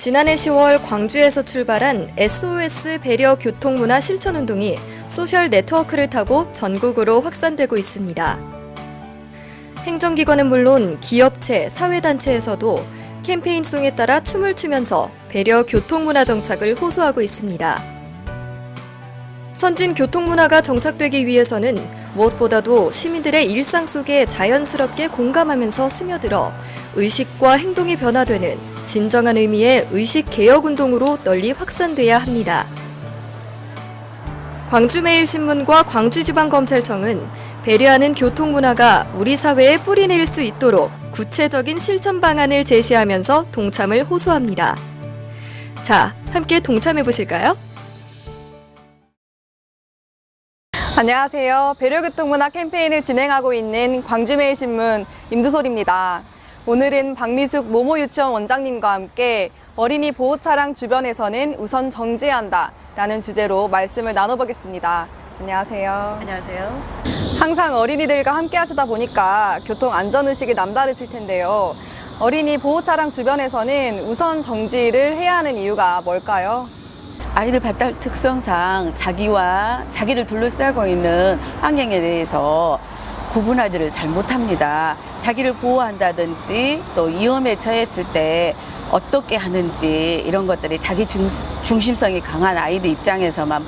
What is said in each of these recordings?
지난해 10월 광주에서 출발한 SOS 배려 교통문화 실천운동이 소셜 네트워크를 타고 전국으로 확산되고 있습니다. 행정기관은 물론 기업체, 사회단체에서도 캠페인송에 따라 춤을 추면서 배려 교통문화 정착을 호소하고 있습니다. 선진 교통문화가 정착되기 위해서는 무엇보다도 시민들의 일상 속에 자연스럽게 공감하면서 스며들어 의식과 행동이 변화되는 진정한 의미의 의식개혁운동으로 널리 확산돼야 합니다. 광주매일신문과 광주지방검찰청은 배려하는 교통문화가 우리 사회에 뿌리내릴 수 있도록 구체적인 실천 방안을 제시하면서 동참을 호소합니다. 자, 함께 동참해 보실까요? 안녕하세요. 배려교통문화 캠페인을 진행하고 있는 광주매일신문 임두솔입니다. 오늘은 박미숙 모모유치원 원장님과 함께 어린이 보호차량 주변에서는 우선 정지해야 한다라는 주제로 말씀을 나눠보겠습니다. 안녕하세요. 안녕하세요. 항상 어린이들과 함께 하시다 보니까 교통 안전의식이 남다르실 텐데요. 어린이 보호차량 주변에서는 우선 정지를 해야 하는 이유가 뭘까요? 아이들 발달 특성상 자기를 둘러싸고 있는 환경에 대해서 구분하지를 잘 못합니다. 자기를 보호한다든지 또 위험에 처했을 때 어떻게 하는지 이런 것들이 자기 중심성이 강한 아이들 입장에서만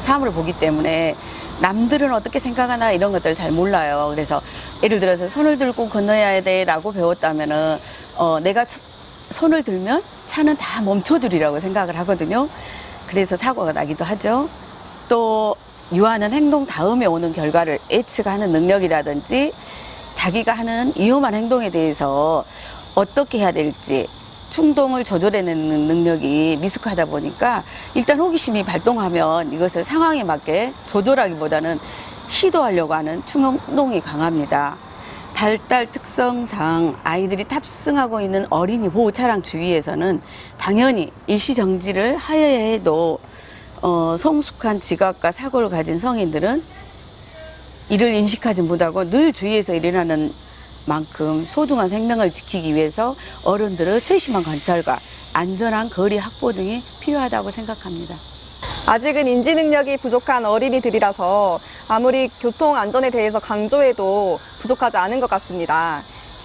사물을 보기 때문에 남들은 어떻게 생각하나 이런 것들을 잘 몰라요. 그래서 예를 들어서 손을 들고 건너야 돼 라고 배웠다면은 내가 손을 들면 차는 다 멈춰두리라고 생각을 하거든요. 그래서 사고가 나기도 하죠. 또 유아는 행동 다음에 오는 결과를 예측하는 능력이라든지 자기가 하는 위험한 행동에 대해서 어떻게 해야 될지 충동을 조절해내는 능력이 미숙하다 보니까 일단 호기심이 발동하면 이것을 상황에 맞게 조절하기보다는 시도하려고 하는 충동이 강합니다. 발달 특성상 아이들이 탑승하고 있는 어린이 보호 차량 주위에서는 당연히 일시정지를 하여야 해도 성숙한 지각과 사고를 가진 성인들은 이를 인식하지 못하고 늘 주위에서 일어나는 만큼 소중한 생명을 지키기 위해서 어른들의 세심한 관찰과 안전한 거리 확보 등이 필요하다고 생각합니다. 아직은 인지 능력이 부족한 어린이들이라서 아무리 교통 안전에 대해서 강조해도 부족하지 않은 것 같습니다.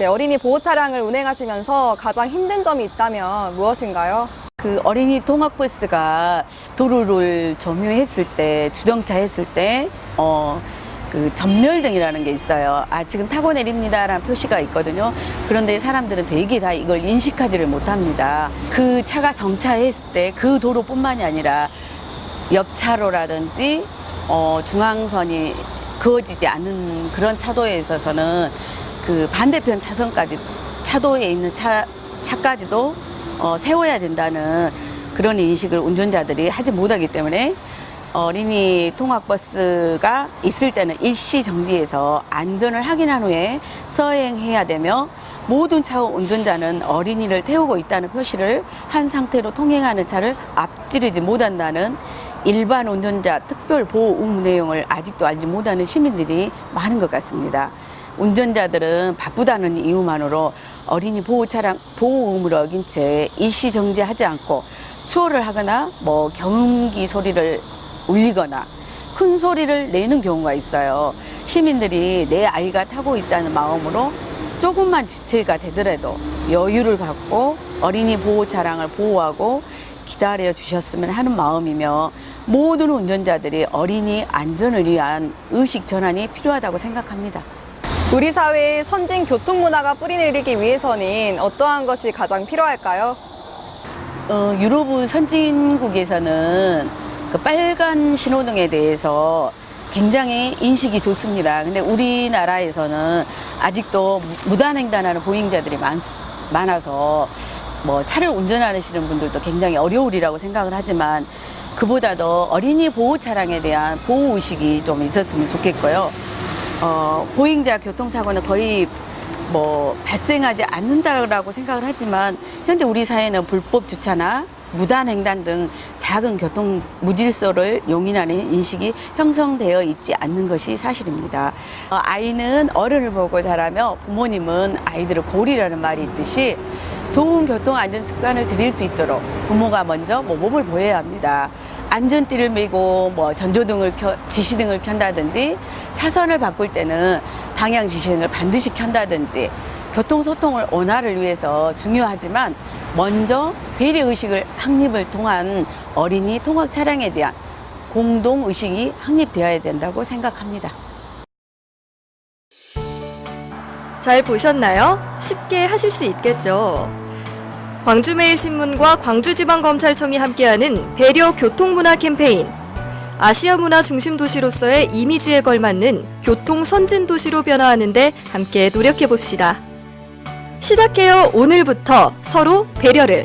어린이 보호 차량을 운행하시면서 가장 힘든 점이 있다면 무엇인가요? 그 어린이 통학버스가 도로를 점유했을 때, 주정차 했을 때, 그 전멸등이라는 게 있어요. 지금 타고 내립니다라는 표시가 있거든요. 그런데 사람들은 대개 다 이걸 인식하지를 못합니다. 그 차가 정차했을 때 그 도로뿐만이 아니라 옆차로라든지 중앙선이 그어지지 않는 그런 차도에 있어서는 그 반대편 차선까지 차도에 있는 차까지도 세워야 된다는 그런 인식을 운전자들이 하지 못하기 때문에 어린이 통학버스가 있을 때는 일시 정지해서 안전을 확인한 후에 서행해야 되며 모든 차 운전자는 어린이를 태우고 있다는 표시를 한 상태로 통행하는 차를 앞지르지 못한다는 일반 운전자 특별 보호 의무 내용을 아직도 알지 못하는 시민들이 많은 것 같습니다. 운전자들은 바쁘다는 이유만으로 어린이 보호 차량 보호 의무를 어긴 채 일시 정지하지 않고 추월을 하거나 경음기 소리를 울리거나 큰 소리를 내는 경우가 있어요. 시민들이 내 아이가 타고 있다는 마음으로 조금만 지체가 되더라도 여유를 갖고 어린이 보호 차량을 보호하고 기다려 주셨으면 하는 마음이며 모든 운전자들이 어린이 안전을 위한 의식 전환이 필요하다고 생각합니다. 우리 사회의 선진 교통문화가 뿌리내리기 위해서는 어떠한 것이 가장 필요할까요? 유럽 선진국에서는 그 빨간 신호등에 대해서 굉장히 인식이 좋습니다. 근데 우리나라에서는 아직도 무단횡단하는 보행자들이 많아서 차를 운전하시는 분들도 굉장히 어려우리라고 생각을 하지만 그보다도 어린이 보호 차량에 대한 보호 의식이 좀 있었으면 좋겠고요. 보행자 교통사고는 거의 발생하지 않는다라고 생각을 하지만 현재 우리 사회는 불법 주차나 무단횡단 등 작은 교통 무질서를 용인하는 인식이 형성되어 있지 않는 것이 사실입니다. 아이는 어른을 보고 자라며 부모님은 아이들을 고리라는 말이 있듯이 좋은 교통 안전 습관을 들일 수 있도록 부모가 먼저 모범을 보여야 합니다. 안전띠를 매고 전조등을 지시등을 켠다든지 차선을 바꿀 때는 방향 지시등을 반드시 켠다든지 교통소통을 원활을 위해서 중요하지만 먼저 배려의식을 확립을 통한 어린이 통학 차량에 대한 공동의식이 확립되어야 된다고 생각합니다. 잘 보셨나요? 쉽게 하실 수 있겠죠. 광주매일신문과 광주지방검찰청이 함께하는 배려 교통문화 캠페인. 아시아 문화 중심 도시로서의 이미지에 걸맞는 교통 선진 도시로 변화하는 데 함께 노력해 봅시다. 시작해요. 오늘부터 서로 배려를.